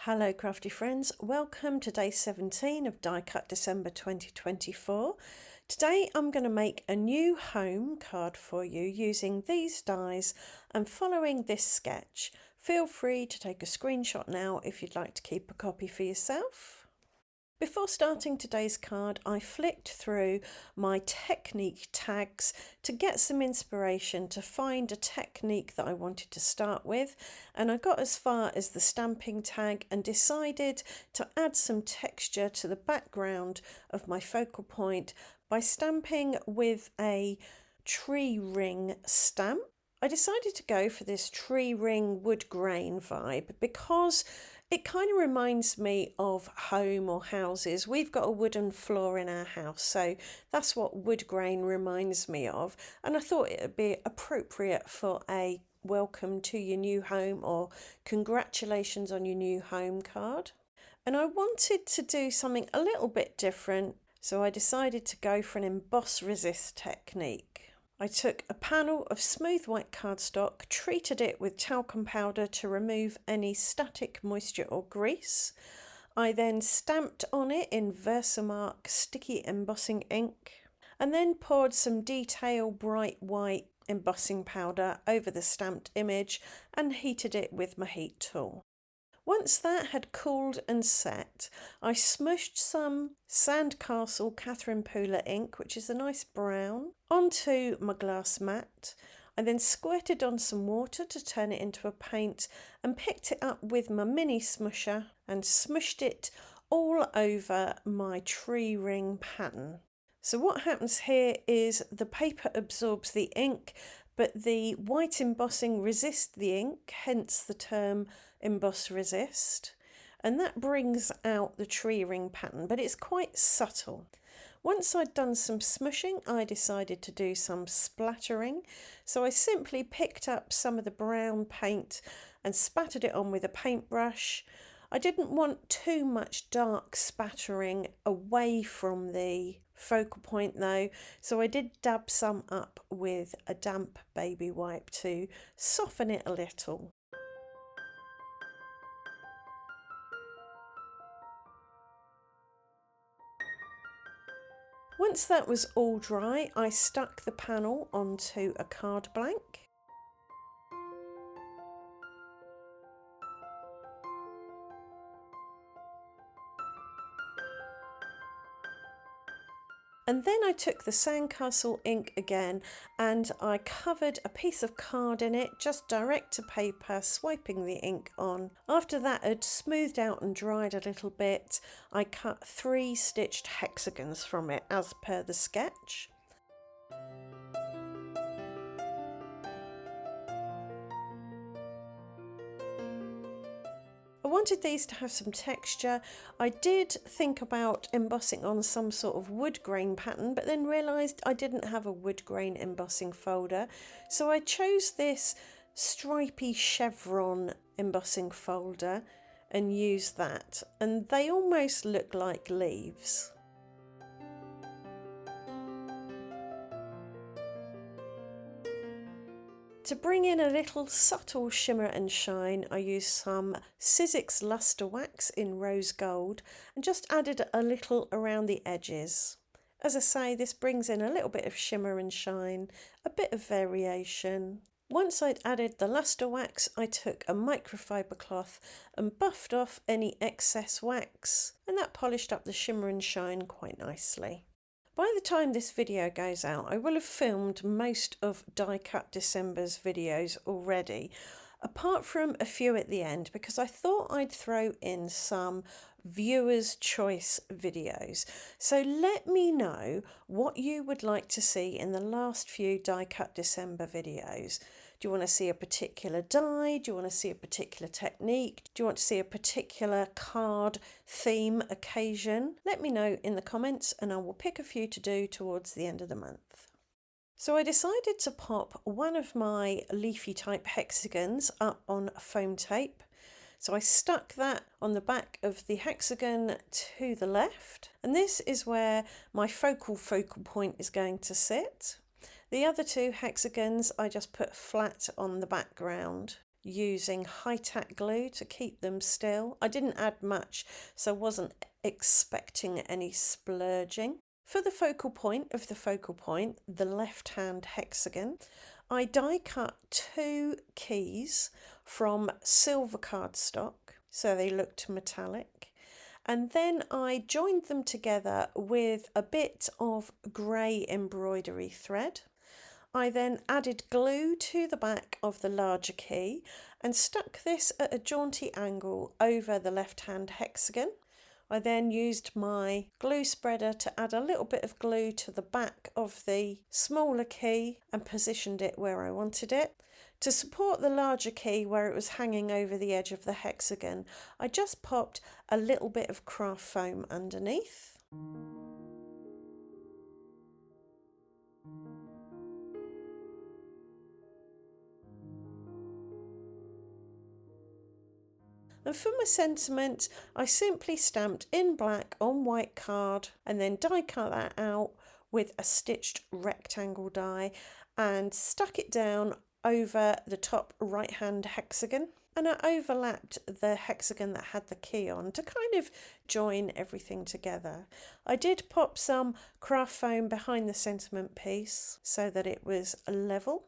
Hello crafty friends, welcome to day 17 of Die Cut December 2024. Today I'm going to make a new home card for you using these dies and following this sketch. Feel free to take a screenshot now if you'd like to keep a copy for yourself. Before starting today's card, I flicked through my technique tags to get some inspiration to find a technique that I wanted to start with, and I got as far as the stamping tag and decided to add some texture to the background of my focal point by stamping with a tree ring stamp. I decided to go for this tree ring wood grain vibe because it kind of reminds me of home or houses. We've got a wooden floor in our house, so that's what wood grain reminds me of. And I thought it would be appropriate for a welcome to your new home or congratulations on your new home card. And I wanted to do something a little bit different, so I decided to go for an emboss resist technique. I took a panel of smooth white cardstock, treated it with talcum powder to remove any static moisture or grease. I then stamped on it in Versamark sticky embossing ink and then poured some detail bright white embossing powder over the stamped image and heated it with my heat tool. Once that had cooled and set, I smushed some Sandcastle Catherine Pooler ink, which is a nice brown, onto my glass mat. I then squirted on some water to turn it into a paint and picked it up with my mini smusher and smushed it all over my tree ring pattern. So what happens here is the paper absorbs the ink, but the white embossing resists the ink, hence the term emboss resist, and that brings out the tree ring pattern, but it's quite subtle. Once I'd done some smushing, I decided to do some splattering, so I simply picked up some of the brown paint and spattered it on with a paintbrush. I didn't want too much dark spattering away from the focal point though, so I did dab some up with a damp baby wipe to soften it a little. Once that was all dry, I stuck the panel onto a card blank. And then I took the Sandcastle ink again and I covered a piece of card in it, just direct to paper, swiping the ink on. After that had smoothed out and dried a little bit, I cut 3 stitched hexagons from it as per the sketch. I wanted these to have some texture. I did think about embossing on some sort of wood grain pattern, but then realised I didn't have a wood grain embossing folder, so I chose this stripy chevron embossing folder and used that, and they almost look like leaves. To bring in a little subtle shimmer and shine, I used some Sizzix Luster Wax in rose gold and just added a little around the edges. As I say, this brings in a little bit of shimmer and shine, a bit of variation. Once I'd added the luster wax, I took a microfiber cloth and buffed off any excess wax, and that polished up the shimmer and shine quite nicely. By the time this video goes out, I will have filmed most of Die Cut December's videos already, apart from a few at the end, because I thought I'd throw in some viewers' choice videos. So let me know what you would like to see in the last few Die Cut December videos. Do you want to see a particular die? Do you want to see a particular technique? Do you want to see a particular card theme occasion? Let me know in the comments and I will pick a few to do towards the end of the month. So I decided to pop one of my leafy type hexagons up on foam tape. So I stuck that on the back of the hexagon to the left, and this is where my focal point is going to sit. The other 2 hexagons I just put flat on the background using high-tack glue to keep them still. I didn't add much, so I wasn't expecting any splurging. For the focal point of the focal point, the left-hand hexagon, I die cut 2 keys from silver cardstock, so they looked metallic. And then I joined them together with a bit of grey embroidery thread. I then added glue to the back of the larger key and stuck this at a jaunty angle over the left-hand hexagon. I then used my glue spreader to add a little bit of glue to the back of the smaller key and positioned it where I wanted it. To support the larger key where it was hanging over the edge of the hexagon, I just popped a little bit of craft foam underneath. And for my sentiment, I simply stamped in black on white card and then die cut that out with a stitched rectangle die and stuck it down over the top right hand hexagon. And I overlapped the hexagon that had the key on to kind of join everything together. I did pop some craft foam behind the sentiment piece so that it was level.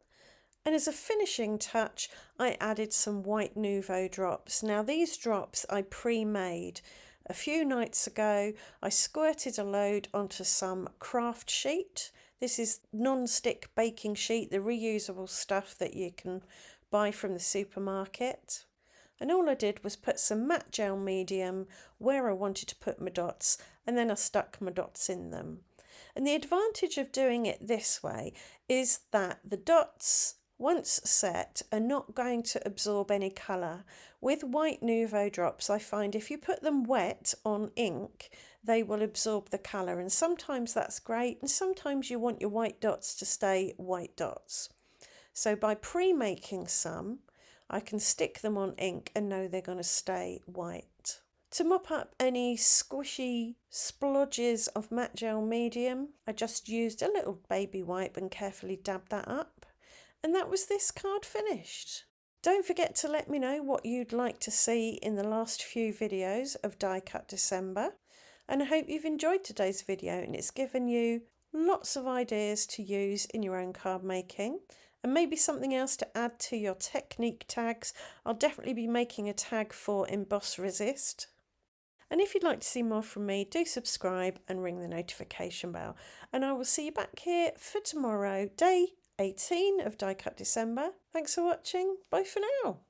And as a finishing touch, I added some white Nouveau drops. Now these drops I pre-made. A few nights ago, I squirted a load onto some craft sheet. This is non-stick baking sheet, the reusable stuff that you can buy from the supermarket. And all I did was put some matte gel medium where I wanted to put my dots, and then I stuck my dots in them. And the advantage of doing it this way is that the dots, once set, are not going to absorb any colour. With white Nouveau drops, I find if you put them wet on ink, they will absorb the colour, and sometimes that's great, and sometimes you want your white dots to stay white dots. So by pre-making some, I can stick them on ink and know they're going to stay white. To mop up any squishy splodges of matte gel medium, I just used a little baby wipe and carefully dabbed that up. And that was this card finished. Don't forget to let me know what you'd like to see in the last few videos of Die Cut December. And I hope you've enjoyed today's video and it's given you lots of ideas to use in your own card making. And maybe something else to add to your technique tags. I'll definitely be making a tag for Emboss Resist. And if you'd like to see more from me, do subscribe and ring the notification bell. And I will see you back here for tomorrow, day 18 of Die Cut December. Thanks for watching. Bye for now.